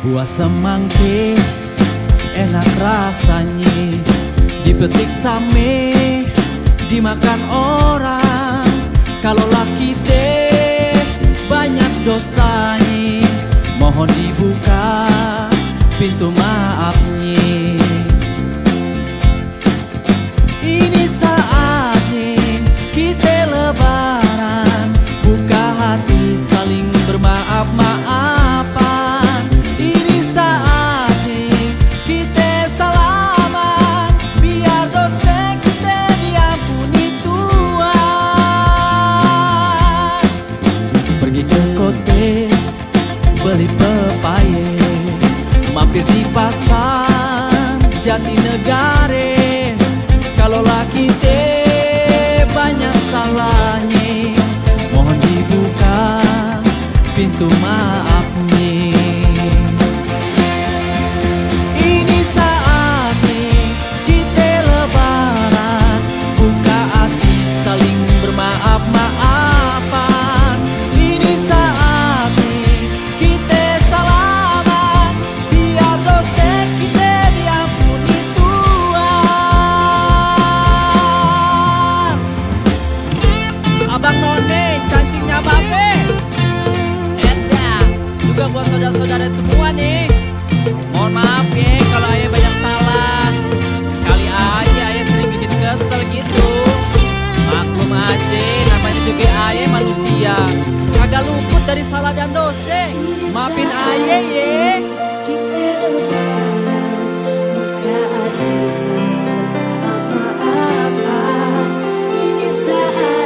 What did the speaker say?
Buah semangke enak rasanya, dipetik same, dimakan orang. Kalau laki teh banyak dosanya, mohon dibuka pintu maafnya. Ini saatnya kita lebaran, buka hati saling bermaaf-maafan. Ini saatnya kita salaman, biar dosa kita diampuni Tuhan. Pergi ke kote beli pepaya, mampir di pasar Jatinegara. Kalau laki teh banyak salahnya, mohon dibuka pintu maafnya. Ini saatnya kita lebaran, buka hati saling bermaaf-maafan. Ini saatnya kita salaman, biar dosa kita diampuni Tuhan. Abang None, cancingnya babe. Enda, juga buat saudara-saudara semua nih. Mohon maaf ya kalau ayah banyak salah. Kali aja ayah sering bikin kesel gitu. Maklum aja, namanya juga ayah manusia, kagak luput dari salah dan dosa. Maafin ayah ya. Kita lebaran, buka hati saling bermaaf-maafan. Ini saat